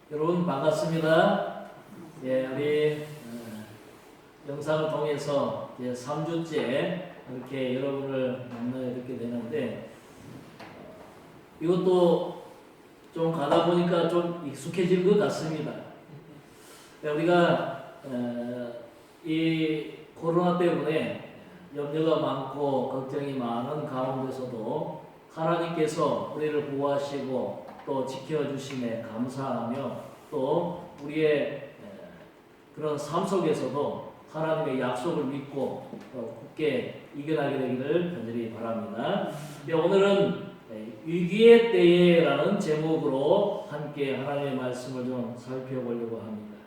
여러분 반갑습니다. 예, 우리 영상을 통해서 이제 3주째 이렇게 여러분을 만나게 이렇게 되는데 이것도 좀 가다 보니까 좀 익숙해질 것 같습니다. 우리가 이 코로나 때문에 염려가 많고 걱정이 많은 가운데서도 하나님께서 우리를 보호하시고 또 지켜주심에 감사하며 또 우리의 그런 삶 속에서도 하나님의 약속을 믿고 굳게 이겨나게 되기를 간절히 바랍니다. 오늘은 위기의 때에라는 제목으로 함께 하나님의 말씀을 좀 살펴보려고 합니다.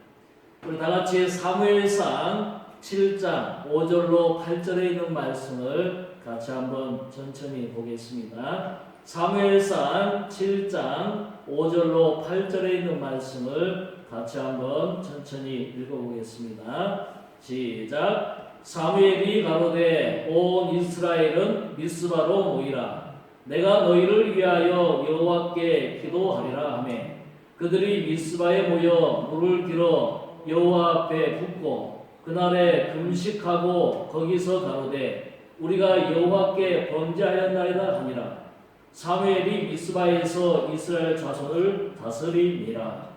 우리 다같이 사무엘상 7장 5절로 8절에 있는 말씀을 같이 한번 천천히 보겠습니다. 사무엘상 7장 5절로 8절에 있는 말씀을 같이 한번 천천히 읽어보겠습니다. 시작. 사무엘이 가로되 온 이스라엘은 미스바로 모이라. 내가 너희를 위하여 여호와께 기도하리라 하매 그들이 미스바에 모여 물을 길어 여호와 앞에 붓고 그날에 금식하고 거기서 가로되 우리가 여호와께 범죄하였나이다 하니라. 사무엘이 미스바에서 이스라엘 자손을 다스리니라.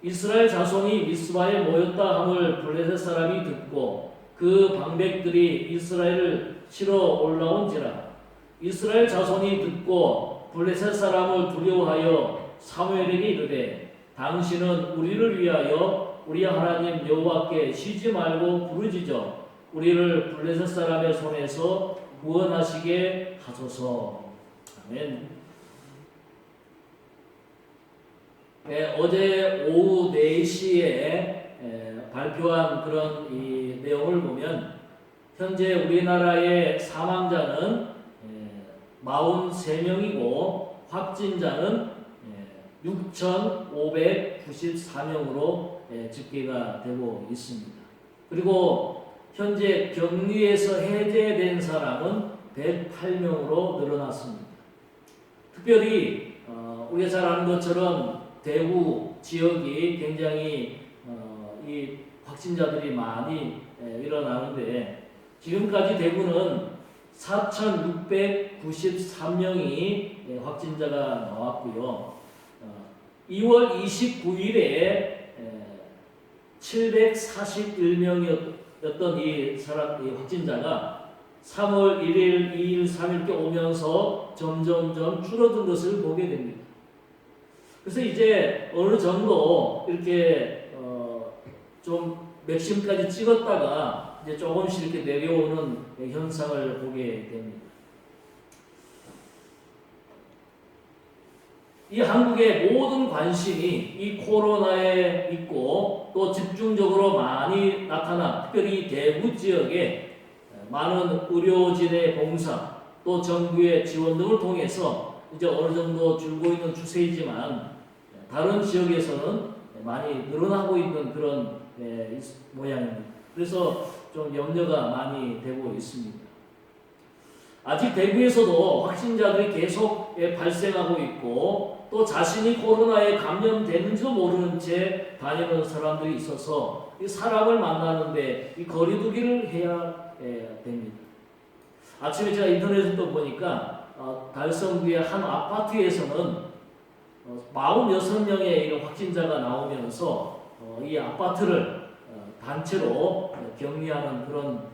이스라엘 자손이 미스바에 모였다 함을 블레셋 사람이 듣고 그 방백들이 이스라엘을 치러 올라온지라. 이스라엘 자손이 듣고 블레셋 사람을 두려워하여 사무엘에게 이르되 당신은 우리를 위하여 우리 하나님 여호와께 쉬지 말고 부르짖어 우리를 블레셋 사람의 손에서 구원하시게 하소서. 아멘. 어제 오후 4시에 발표한 그런 이 내용을 보면 현재 우리나라의 사망자는 43명이고 확진자는 6,594명으로 집계가 되고 있습니다. 그리고 현재 격리에서 해제된 사람은 108명으로 늘어났습니다. 특별히 우리가 잘 아는 것처럼 대구 지역이 굉장히 이 확진자들이 많이 일어나는데 지금까지 대구는 4,693명이 확진자가 나왔고요. 2월 29일에 741명이었던 이 확진자가 3월 1일, 2일, 3일 이렇게 오면서 점점점 줄어든 것을 보게 됩니다. 그래서 이제 어느 정도 이렇게 좀 맥심까지 찍었다가 이제 조금씩 이렇게 내려오는 현상을 보게 됩니다. 이 한국의 모든 관심이 이 코로나에 있고 또 집중적으로 많이 나타나 특별히 대구 지역에 많은 의료진의 봉사 또 정부의 지원 등을 통해서 이제 어느 정도 줄고 있는 추세이지만 다른 지역에서는 많이 늘어나고 있는 그런 모양입니다. 그래서 좀 염려가 많이 되고 있습니다. 아직 대구에서도 확진자들이 계속 발생하고 있고 또 자신이 코로나에 감염됐는지도 모르는 채 다니는 사람들이 있어서 이 사람을 만나는데 이 거리두기를 해야 됩니다. 아침에 제가 인터넷에 또 보니까 달성구의 한 아파트에서는 46명의 확진자가 나오면서 이 아파트를 단체로 격리하는 그런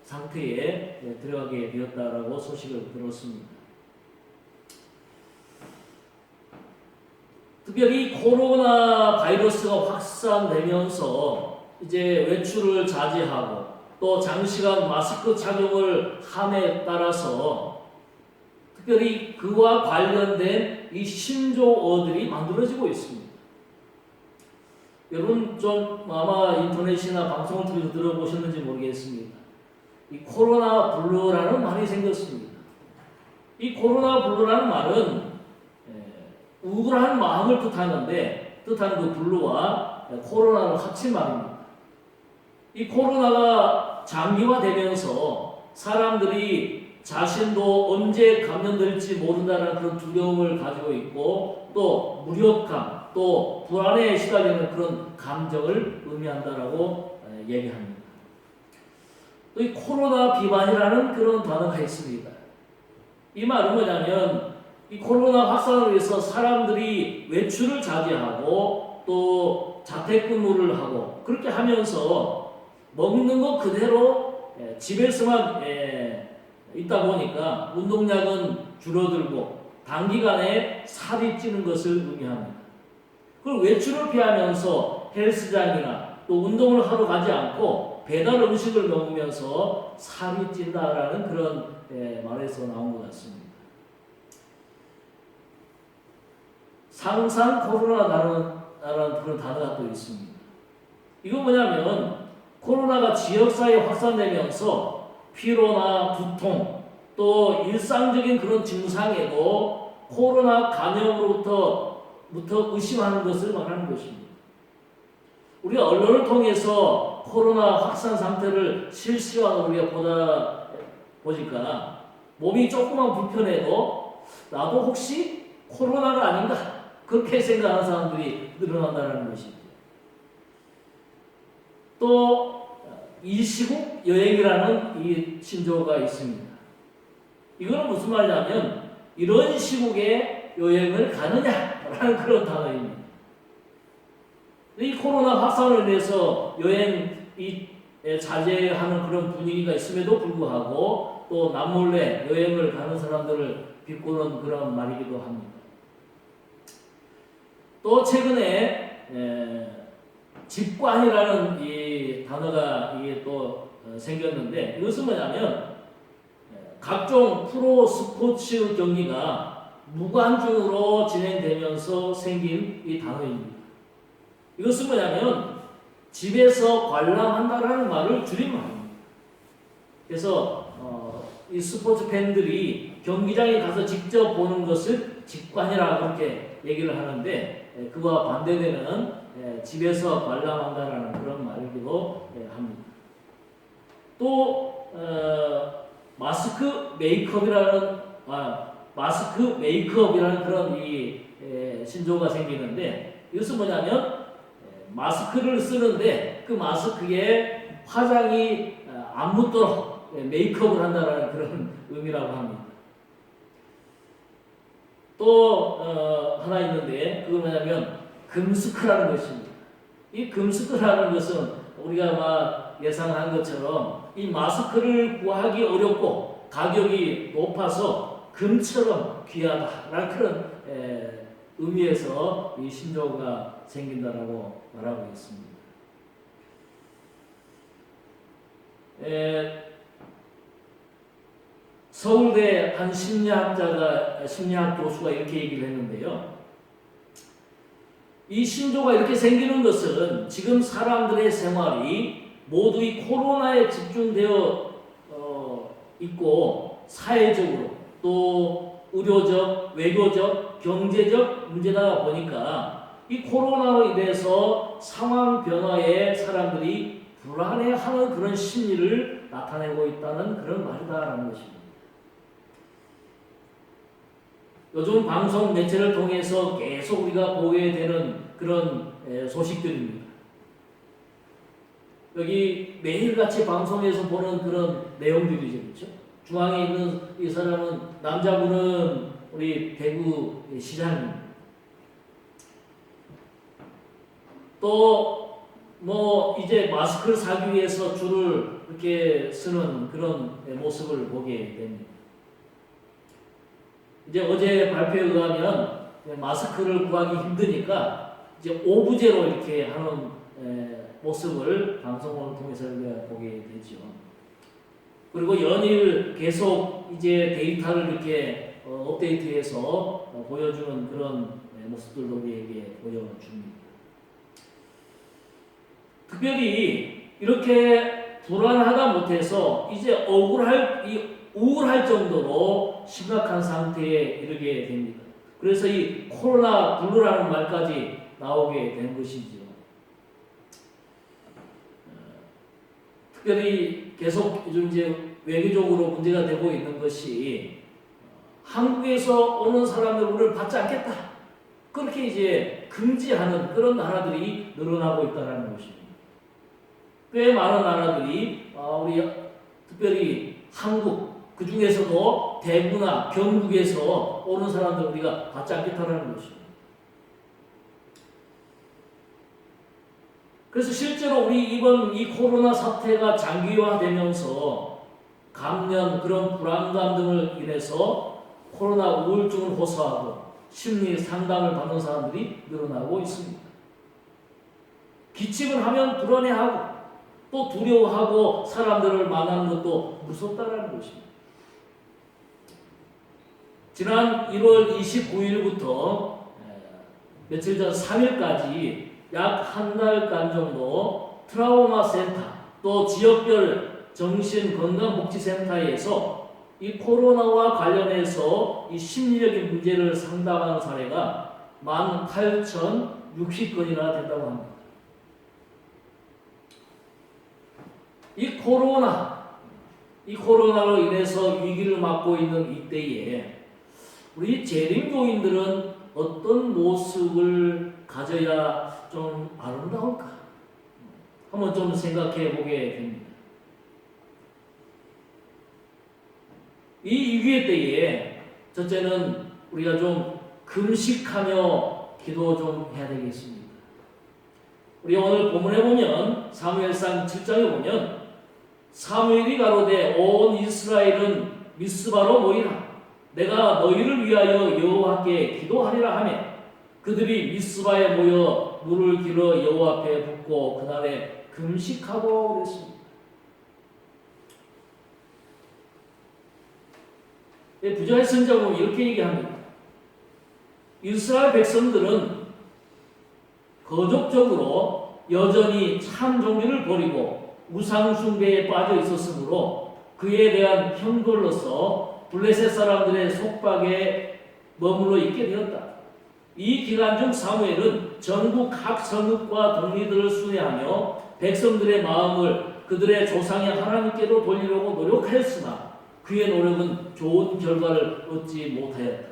상태에 들어가게 되었다라고 소식을 들었습니다. 특별히 코로나 바이러스가 확산되면서 이제 외출을 자제하고 또 장시간 마스크 착용을 함에 따라서 특별히 그와 관련된 이 신조어들이 만들어지고 있습니다. 여러분 좀 아마 인터넷이나 방송을 통해서 들어보셨는지 모르겠습니다. 이 코로나 블루라는 말이 생겼습니다. 이 코로나 블루라는 말은 우울한 마음을 뜻하는 그 블루와 코로나를 합친 말입니다. 이 코로나가 장기화되면서 사람들이 자신도 언제 감염될지 모른다는 그런 두려움을 가지고 있고 또 무력감, 또 불안에 시달리는 그런 감정을 의미한다라고 얘기합니다. 또 이 코로나 비만이라는 그런 단어가 있습니다. 이 말은 뭐냐면 이 코로나 확산을 위해서 사람들이 외출을 자제하고 또 자택근무를 하고 그렇게 하면서 먹는 거 그대로 집에서만 있다 보니까 운동량은 줄어들고 단기간에 살이 찌는 것을 의미합니다. 그리고 외출을 피하면서 헬스장이나 또 운동을 하러 가지 않고 배달 음식을 먹으면서 살이 찐다라는 그런 말에서 나온 것 같습니다. 상상 코로나라는 그런 단어가 또 있습니다. 이건 뭐냐면 코로나가 지역사회에 확산되면서 피로나 두통 또 일상적인 그런 증상에도 코로나 감염으로부터 의심하는 것을 말하는 것입니다. 우리가 언론을 통해서 코로나 확산 상태를 실시간으로 우리가 보니까 몸이 조금만 불편해도 나도 혹시 코로나가 아닌가 그렇게 생각하는 사람들이 늘어난다는 것입니다. 또 이시국 여행이라는 이 신조어가 있습니다. 이거는 무슨 말이냐면 이런 시국에 여행을 가느냐라는 그런 단어입니다. 이 코로나 확산을 위해서 여행이 자제하는 그런 분위기가 있음에도 불구하고 또 남몰래 여행을 가는 사람들을 비꼬는 그런 말이기도 합니다. 또 최근에 직관이라는 이 단어가 이게 또 생겼는데 이것은 뭐냐면 각종 프로 스포츠 경기가 무관중으로 진행되면서 생긴 이 단어입니다. 이것은 뭐냐면 집에서 관람한다라는 말을 줄임말입니다. 그래서 이 스포츠 팬들이 경기장에 가서 직접 보는 것을 직관이라고 그렇게 얘기를 하는데 그와 반대되는 집에서 관람한다라는 그런 말이기도 합니다. 또 마스크 메이크업이라는 그런 이 신조어가 생기는데 이것은 뭐냐면 마스크를 쓰는데 그 마스크에 화장이 안 묻도록 메이크업을 한다라는 그런 의미라고 합니다. 또 하나 있는데 그건 뭐냐면 금스크라는 것입니다. 이 금스크라는 것은 우리가 막 예상한 것처럼 이 마스크를 구하기 어렵고 가격이 높아서 금처럼 귀하다라는 그런 의미에서 이 신조어가 생긴다라고 말하고 있습니다. 서울대 한 심리학 교수가 이렇게 얘기를 했는데요. 이 신조가 이렇게 생기는 것은 지금 사람들의 생활이 모두 이 코로나에 집중되어 있고 사회적으로 또 의료적, 외교적, 경제적 문제다 보니까 이 코로나로 인해서 상황 변화에 사람들이 불안해하는 그런 심리를 나타내고 있다는 그런 말이다라는 것입니다. 요즘 방송 매체를 통해서 계속 우리가 보게 되는 그런 소식들입니다. 여기 매일같이 방송에서 보는 그런 내용들이죠. 그렇죠? 중앙에 있는 이 사람은 남자분은 우리 대구 시장입니다. 또 뭐 이제 마스크를 사기 위해서 줄을 이렇게 서는 그런 모습을 보게 됩니다. 이제 어제 발표에 의하면 마스크를 구하기 힘드니까 이제 오브제로 이렇게 하는 모습을 방송을 통해서 보게 되죠. 그리고 연일 계속 이제 데이터를 이렇게 업데이트해서 보여주는 그런 모습들도 우리에게 보여줍니다. 특별히 이렇게 불안하다 못해서 이제 우울할 정도로 심각한 상태에 이르게 됩니다. 그래서 이 코로나 블루라는 말까지 나오게 된 것이죠. 특별히 계속 요즘 이제 외교적으로 문제가 되고 있는 것이 한국에서 오는 사람들 우리를 받지 않겠다. 그렇게 이제 금지하는 그런 나라들이 늘어나고 있다는 것입니다. 꽤 많은 나라들이 우리 특별히 한국 그 중에서도 대구나 경북에서 오는 사람들 우리가 받지 않겠다는 것입니다. 그래서 실제로 우리 이번 이 코로나 사태가 장기화되면서 감염 그런 불안감 등을 인해서 코로나 우울증을 호소하고 심리 상담을 받는 사람들이 늘어나고 있습니다. 기침을 하면 불안해하고 또 두려워하고 사람들을 만나는 것도 무섭다는 것입니다. 지난 1월 29일부터 며칠 전 3일까지 약 한 달간 정도 트라우마 센터 또 지역별 정신건강복지센터에서 이 코로나와 관련해서 이 심리적인 문제를 상담하는 사례가 18,060건이나 된다고 합니다. 이 코로나로 인해서 위기를 맞고 있는 이때에 우리 재림교인들은 어떤 모습을 가져야 좀 아름다울까? 한번 좀 생각해 보게 됩니다. 이 위기의 때에 첫째는 우리가 좀 금식하며 기도 좀 해야 되겠습니다. 우리 오늘 본문에 보면 사무엘상 7장에 보면 사무엘이 가로되 온 이스라엘은 미스바로 모이라. 내가 너희를 위하여 여호와께 기도하리라 하며 그들이 미스바에 모여 물을 길어 여호와 앞에 붓고 그날에 금식하고 그랬습니다. 부자의 선지자 보면 이렇게 얘기합니다. 이스라엘 백성들은 거족적으로 여전히 참 종교를 버리고 우상 숭배에 빠져 있었으므로 그에 대한 형벌로서 블레셋 사람들의 속박에 머물러 있게 되었다. 이 기간 중 사무엘은 전국 각 성읍과 동리들을 순회하며 백성들의 마음을 그들의 조상의 하나님께로 돌리려고 노력하였으나 그의 노력은 좋은 결과를 얻지 못하였다.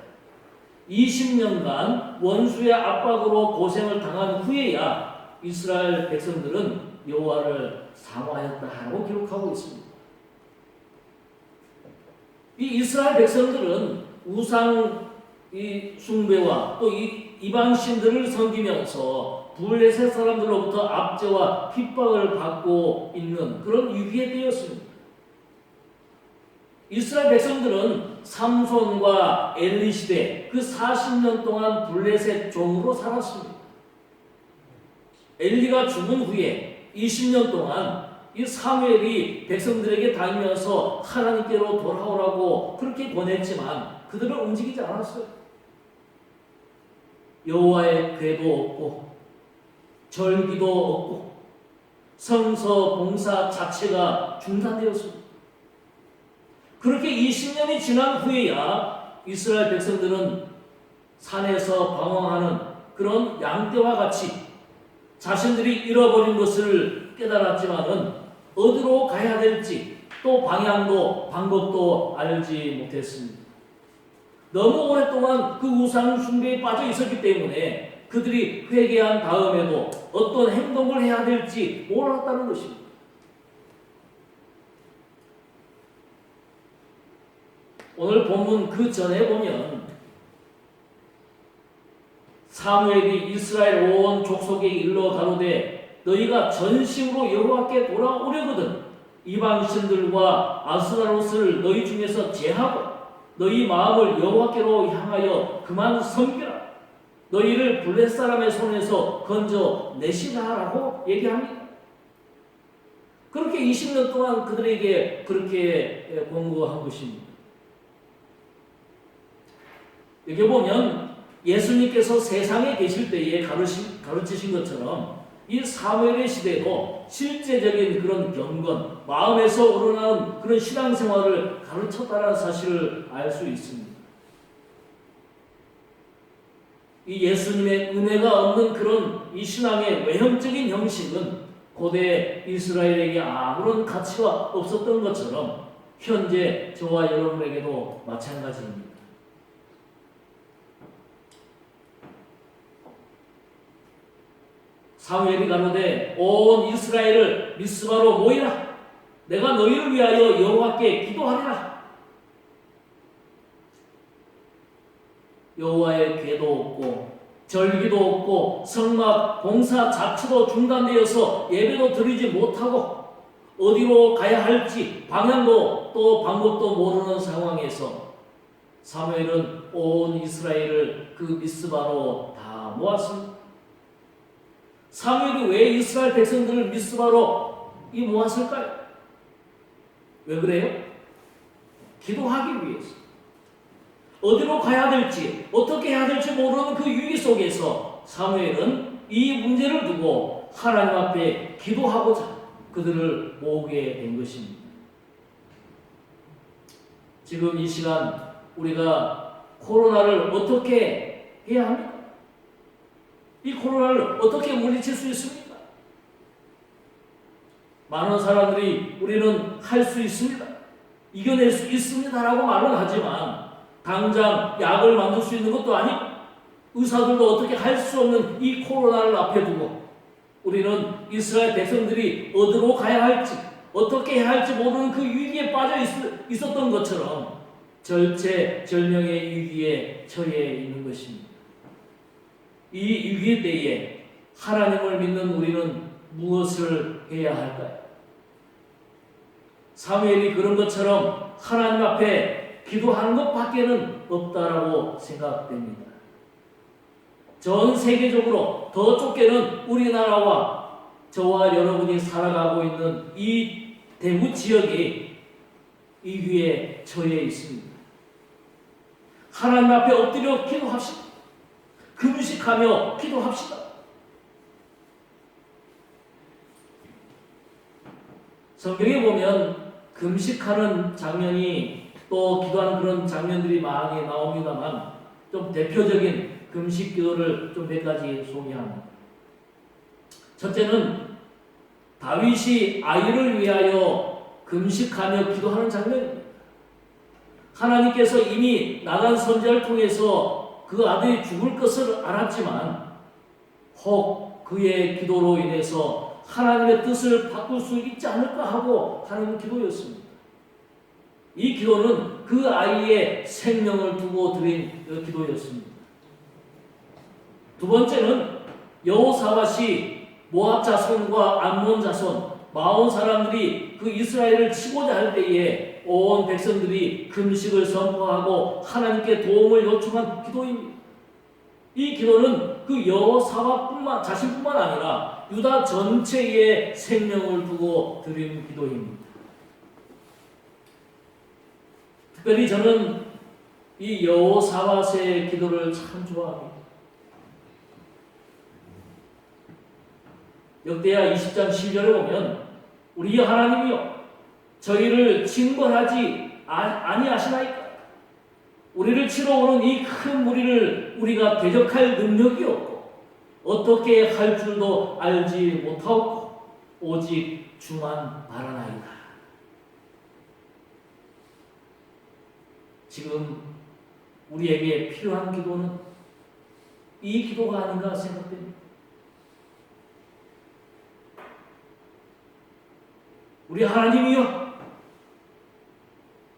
20년간 원수의 압박으로 고생을 당한 후에야 이스라엘 백성들은 여호와를 사모하였다고 기록하고 있습니다. 이 이스라엘 백성들은 우상 숭배와 또 이방 신들을 섬기면서 블레셋 사람들로부터 압제와 핍박을 받고 있는 그런 위기에 되었습니다. 이스라엘 백성들은 삼손과 엘리 시대 그 40년 동안 블레셋 종으로 살았습니다. 엘리가 죽은 후에 20년 동안 이 사무엘이 백성들에게 다니면서 하나님께로 돌아오라고 그렇게 권했지만 그들은 움직이지 않았어요. 여호와의 궤도 없고 절기도 없고 성서 봉사 자체가 중단되었습니다. 그렇게 20년이 지난 후에야 이스라엘 백성들은 산에서 방황하는 그런 양떼와 같이 자신들이 잃어버린 것을 깨달았지만은 어디로 가야 될지 또 방향도 방법도 알지 못했습니다. 너무 오랫동안 그 우상 숭배에 빠져 있었기 때문에 그들이 회개한 다음에도 어떤 행동을 해야 될지 몰랐다는 것입니다. 오늘 본문 그 전에 보면 사무엘이 이스라엘 온 족속에 일러 가로되 너희가 전심으로 여호와께 돌아오려거든 이방 신들과 아스타롯을 너희 중에서 제하고 너희 마음을 여호와께로 향하여 그만 섬기라. 너희를 블레셋 사람의 손에서 건져 내시라라고 얘기합니다. 그렇게 20년 동안 그들에게 그렇게 권고한 것입니다. 여기 보면 예수님께서 세상에 계실 때에 가르치신 것처럼 이 사무엘의 시대도 실제적인 그런 경건, 마음에서 우러나는 그런 신앙생활을 가르쳤다는 사실을 알 수 있습니다. 이 예수님의 은혜가 없는 그런 이 신앙의 외형적인 형식은 고대 이스라엘에게 아무런 가치가 없었던 것처럼 현재 저와 여러분에게도 마찬가지입니다. 사무엘이 가로되 온 이스라엘을 미스바로 모이라. 내가 너희를 위하여 여호와께 기도하리라. 여호와의 궤도 없고 절기도 없고 성막 봉사 자체도 중단되어서 예배도 드리지 못하고 어디로 가야 할지 방향도 또 방법도 모르는 상황에서 사무엘은 온 이스라엘을 그 미스바로 다 모았습니다. 사무엘이 왜 이스라엘 백성들을 미스바로 모았을까요? 왜 그래요? 기도하기 위해서. 어디로 가야 될지 어떻게 해야 될지 모르는 그 위기 속에서 사무엘은 이 문제를 두고 하나님 앞에 기도하고자 그들을 모으게 된 것입니다. 지금 이 시간 우리가 코로나를 어떻게 해야 합니까? 이 코로나를 어떻게 물리칠 수 있습니까? 많은 사람들이 우리는 할 수 있습니다, 이겨낼 수 있습니다라고 말은 하지만 당장 약을 만들 수 있는 것도 아니고 의사들도 어떻게 할 수 없는 이 코로나를 앞에 두고 우리는 이스라엘 백성들이 어디로 가야 할지 어떻게 해야 할지 모르는 그 위기에 빠져 있었던 것처럼 절체절명의 위기에 처해 있는 것입니다. 이 위기 때에 하나님을 믿는 우리는 무엇을 해야 할까요? 사무엘이 그런 것처럼 하나님 앞에 기도하는 것밖에는 없다라고 생각됩니다. 전 세계적으로 더 좁게는 우리나라와 저와 여러분이 살아가고 있는 이 대구 지역이 이 위에 처해 있습니다. 하나님 앞에 엎드려 기도합시다. 금식하며 기도합시다. 성경에 보면 금식하는 장면이 또 기도하는 그런 장면들이 많이 나옵니다만 좀 대표적인 금식 기도를 좀 몇 가지 소개합니다. 첫째는 다윗이 아이를 위하여 금식하며 기도하는 장면입니다. 하나님께서 이미 나단 선지자를 통해서 그 아들이 죽을 것을 알았지만 혹 그의 기도로 인해서 하나님의 뜻을 바꿀 수 있지 않을까 하고 하는 기도였습니다. 이 기도는 그 아이의 생명을 두고 드린 기도였습니다. 두 번째는 여호사밧이 모압 자손과 암몬 자손 마온 사람들이 그 이스라엘을 치고자 할 때에 온 백성들이 금식을 선포하고 하나님께 도움을 요청한 기도입니다. 이 기도는 그 여호사밧 자신뿐만 아니라 유다 전체의 생명을 두고 드린 기도입니다. 특별히 저는 이 여호사밧의 기도를 참 좋아합니다. 역대하 20장 10절에 보면 우리 하나님이여 저희를 징벌하지 아니하시나이까. 우리를 치러 오는 이 큰 무리를 우리가 대적할 능력이 없고 어떻게 할 줄도 알지 못하고 오직 주만 바라나이다. 지금 우리에게 필요한 기도는 이 기도가 아닌가 생각됩니다. 우리 하나님이여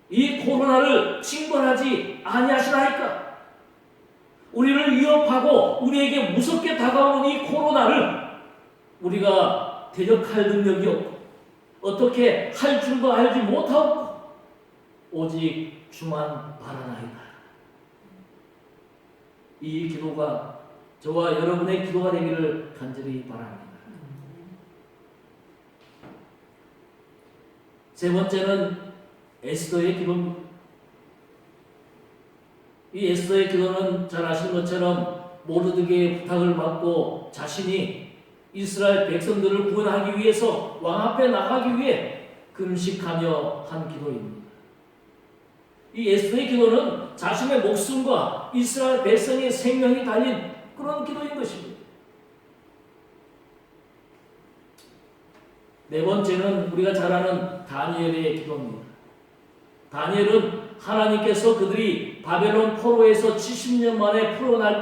이 코로나를 징벌하지 아니하시나이까. 우리를 위협하고 우리에게 무섭게 다가오는 이 코로나를 우리가 대적할 능력이 없고 어떻게 할 줄도 알지 못하고 오직 주만 바라나이다. 이 기도가 저와 여러분의 기도가 되기를 간절히 바랍니다. 세 번째는 에스더의 기도입니다. 이 에스더의 기도는 잘 아시는 것처럼 모르드게의 부탁을 받고 자신이 이스라엘 백성들을 구원하기 위해서 왕 앞에 나가기 위해 금식하며 한 기도입니다. 이 에스더의 기도는 자신의 목숨과 이스라엘 백성의 생명이 달린 그런 기도인 것입니다. 네 번째는 우리가 잘 아는 다니엘의 기도입니다. 다니엘은 하나님께서 그들이 바벨론 포로에서 70년 만에 풀려날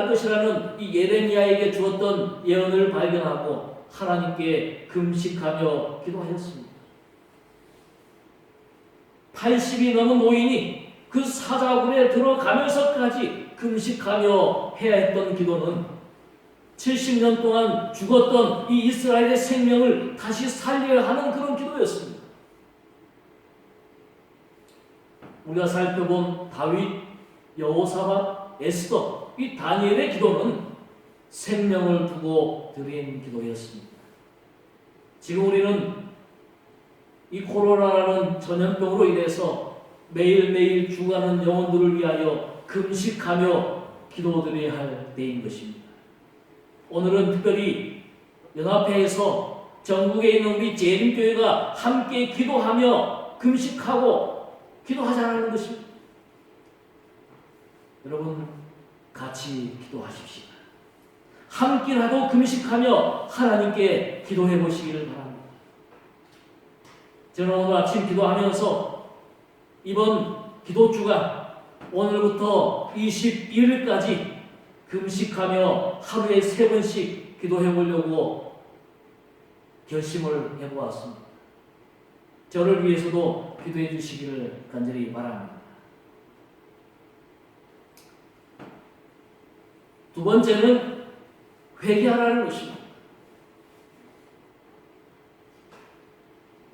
것이라는 이 예레미야에게 주었던 예언을 발견하고 하나님께 금식하며 기도하였습니다. 80이 넘은 노인이 그 사자굴에 들어가면서까지 금식하며 해야 했던 기도는 70년 동안 죽었던 이 이스라엘의 생명을 다시 살려야 하는 그런 기도였습니다. 우리가 살펴본 다윗, 여호사밧, 에스더, 이 다니엘의 기도는 생명을 두고 드린 기도였습니다. 지금 우리는 이 코로나라는 전염병으로 인해서 매일매일 죽어가는 영혼들을 위하여 금식하며 기도드려야 할 때인 것입니다. 오늘은 특별히 연합회에서 전국에 있는 우리 재림교회가 함께 기도하며 금식하고 기도하자는 것입니다. 여러분 같이 기도하십시오. 한 끼라도 금식하며 하나님께 기도해 보시기를 바랍니다. 저는 오늘 아침 기도하면서 이번 기도주가 오늘부터 21일까지 금식하며 하루에 3번씩 기도해 보려고 결심을 해보았습니다. 저를 위해서도 기도해 주시기를 간절히 바랍니다. 두 번째는 회개하라는 것입니다.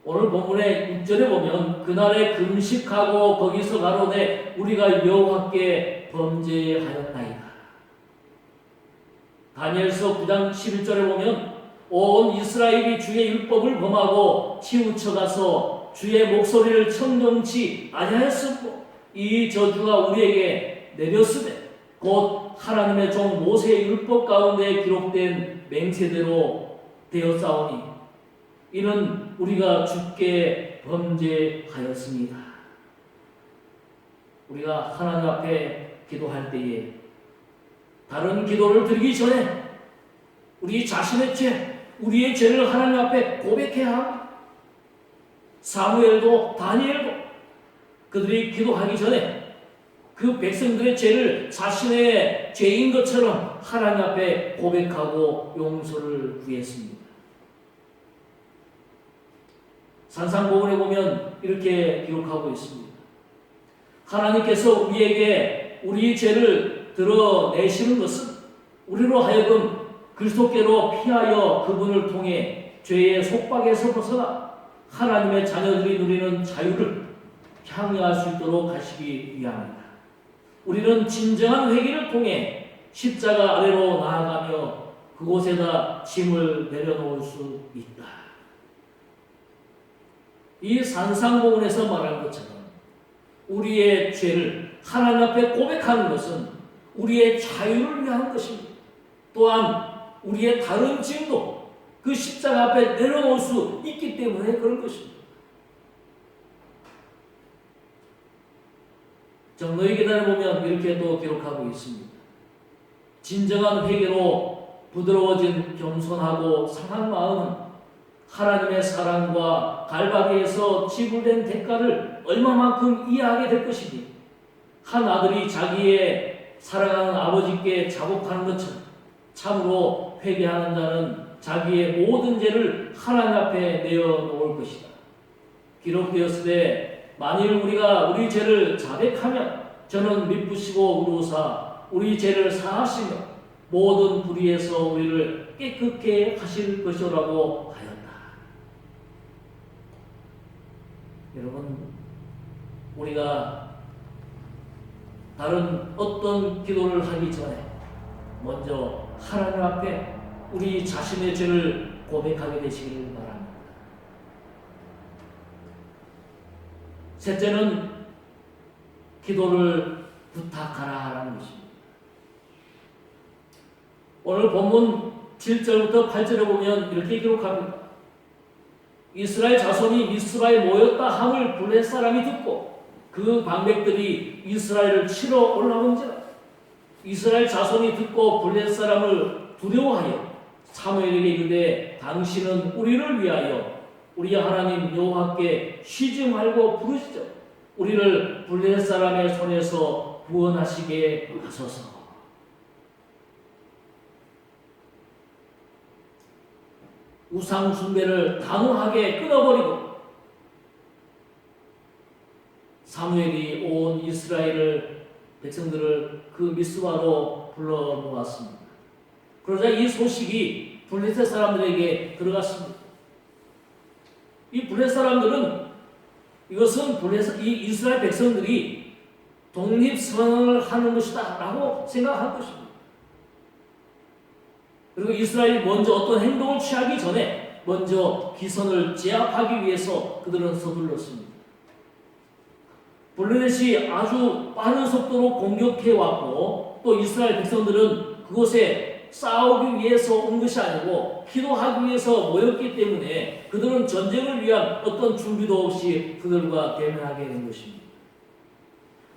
오늘 본문의 6절에 보면 그날에 금식하고 거기서 가로되 우리가 여호와께 범죄하였나이다. 다니엘서 9장 11절에 보면 온 이스라엘이 주의 율법을 범하고 치우쳐가서 주의 목소리를 청정치 아니하였으므로 이 저주가 우리에게 내렸으되 곧 하나님의 종 모세의 율법 가운데 기록된 맹세대로 되었사오니 이는 우리가 주께 범죄하였습니다. 우리가 하나님 앞에 기도할 때에 다른 기도를 드리기 전에 우리 자신의 죄, 우리의 죄를 하나님 앞에 고백해야 합니다. 사무엘도 다니엘도 그들이 기도하기 전에 그 백성들의 죄를 자신의 죄인 것처럼 하나님 앞에 고백하고 용서를 구했습니다. 산상보훈에 보면 이렇게 기록하고 있습니다. 하나님께서 우리에게 우리 죄를 드러내시는 것은 우리로 하여금 그리스도께로 피하여 그분을 통해 죄의 속박에서 벗어나 하나님의 자녀들이 누리는 자유를 향유할 수 있도록 하시기 위함입니다. 우리는 진정한 회개를 통해 십자가 아래로 나아가며 그곳에다 짐을 내려놓을 수 있다. 이 산상보훈에서 말한 것처럼 우리의 죄를 하나님 앞에 고백하는 것은 우리의 자유를 위한 것입니다. 또한 우리의 다른 짐도 그 십자가 앞에 내려놓을 수 있기 때문에 그런 것입니다. 정노의 계단에 보면 이렇게 또 기록하고 있습니다. 진정한 회개로 부드러워진 겸손하고 상한 마음은 하나님의 사랑과 갈바리에서 지불된 대가를 얼마만큼 이해하게 될 것이니 한 아들이 자기의 사랑하는 아버지께 자복하는 것처럼 참으로 회개하는 자는 자기의 모든 죄를 하나님 앞에 내어놓을 것이다. 기록되었으되 만일 우리가 우리 죄를 자백하면 저는 미쁘시고 의로사 우리 죄를 사하시며 모든 불의에서 우리를 깨끗게 하실 것이라고 하였다. 여러분, 우리가 다른 어떤 기도를 하기 전에 먼저 하나님 앞에 우리 자신의 죄를 고백하게 되시기를 바랍니다. 셋째는 기도를 부탁하라라는 것입니다. 오늘 본문 7절부터 8절에 보면 이렇게 기록합니다. 이스라엘 자손이 미스바에 모였다 함을 블레 사람이 듣고 그 방백들이 이스라엘을 치러 올라온지라. 이스라엘 자손이 듣고 블레 사람을 두려워하여 사무엘에게 이르되 당신은 우리를 위하여 우리 하나님 여호와께 쉬지 말고 부르시죠. 우리를 블레셋 사람의 손에서 구원하시게 하소서. 우상 숭배를 단호하게 끊어버리고 사무엘이 온 이스라엘을 백성들을 그 미스바로 불러 모았습니다. 그러자 이 소식이 블레셋 사람들에게 들어갔습니다. 이 블레셋 사람들은 이것은 이 이스라엘 백성들이 독립선언을 하는 것이다 라고 생각한 것입니다. 그리고 이스라엘이 먼저 어떤 행동을 취하기 전에 먼저 기선을 제압하기 위해서 그들은 서둘렀습니다. 블레셋이 아주 빠른 속도로 공격해왔고 또 이스라엘 백성들은 그곳에 싸우기 위해서 온 것이 아니고 기도하기 위해서 모였기 때문에 그들은 전쟁을 위한 어떤 준비도 없이 그들과 대면하게 된 것입니다.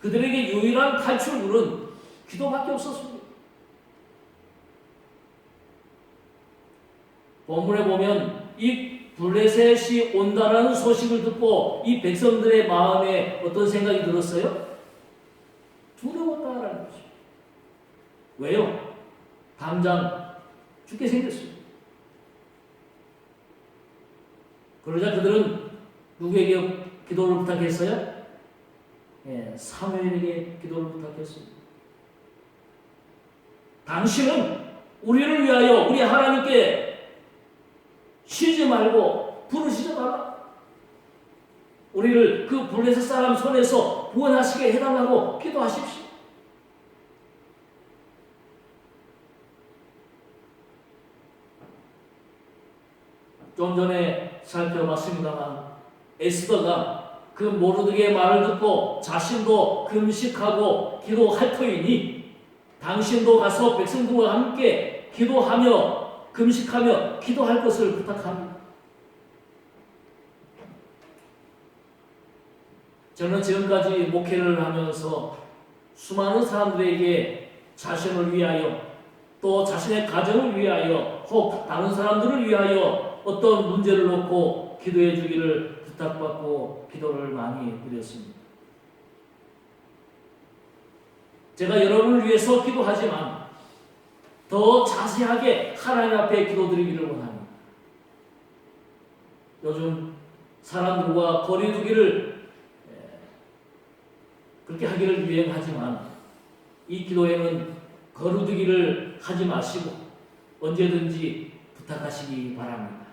그들에게 유일한 탈출구는 기도밖에 없었습니다. 본문에 보면 이 블레셋이 온다라는 소식을 듣고 이 백성들의 마음에 어떤 생각이 들었어요? 두려웠다라는 거죠. 왜요? 당장 죽게 생겼습니다. 그러자 그들은 누구에게 기도를 부탁했어요? 사무엘에게 기도를 부탁했습니다. 당신은 우리를 위하여 우리 하나님께 쉬지 말고 부르시지 마라. 우리를 그 블레셋 사람 손에서 구원하시게 해달라고 기도하십시오. 좀 전에 살펴봤습니다만 에스더가 그 모르드게의 말을 듣고 자신도 금식하고 기도할 터이니 당신도 가서 백성들과 함께 기도하며 금식하며 기도할 것을 부탁합니다. 저는 지금까지 목회를 하면서 수많은 사람들에게 자신을 위하여 또 자신의 가정을 위하여 혹 다른 사람들을 위하여 어떤 문제를 놓고 기도해 주기를 부탁받고 기도를 많이 드렸습니다. 제가 여러분을 위해서 기도하지만 더 자세하게 하나님 앞에 기도드리기를 원합니다. 요즘 사람들과 거리두기를 그렇게 하기를 유행하지만 이 기도에는 거리두기를 하지 마시고 언제든지 부탁하시기 바랍니다.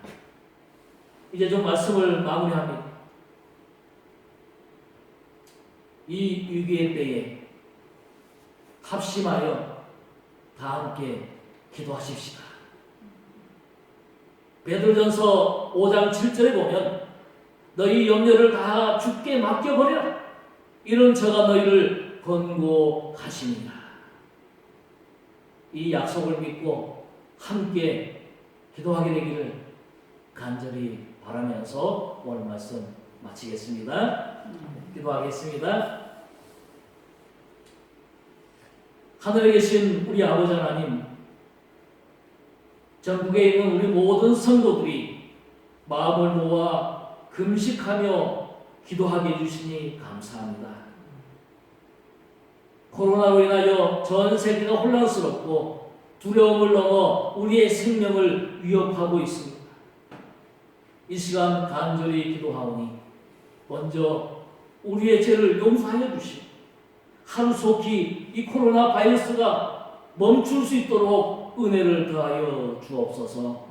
이제 좀 말씀을 마무리합니다. 이 위기의 때에 합심하여 다 함께 기도하십시다. 베드로전서 5장 7절에 보면 너희 염려를 다 주께 맡겨버리라. 이런 저가 너희를 권고하십니다. 이 약속을 믿고 함께 기도하게 되기를 간절히 바라면서 오늘 말씀 마치겠습니다. 기도하겠습니다. 하늘에 계신 우리 아버지 하나님, 전국에 있는 우리 모든 성도들이 마음을 모아 금식하며 기도하게 해주시니 감사합니다. 코로나로 인하여 전 세계가 혼란스럽고 두려움을 넘어 우리의 생명을 위협하고 있습니다. 이 시간 간절히 기도하오니 먼저 우리의 죄를 용서하여 주시고 하루속히 이 코로나 바이러스가 멈출 수 있도록 은혜를 더하여 주옵소서.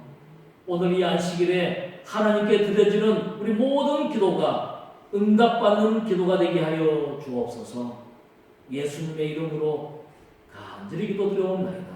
오늘 이 안식일에 하나님께 드려지는 우리 모든 기도가 응답받는 기도가 되게 하여 주옵소서. 예수님의 이름으로 간절히 기도드려옵나이다.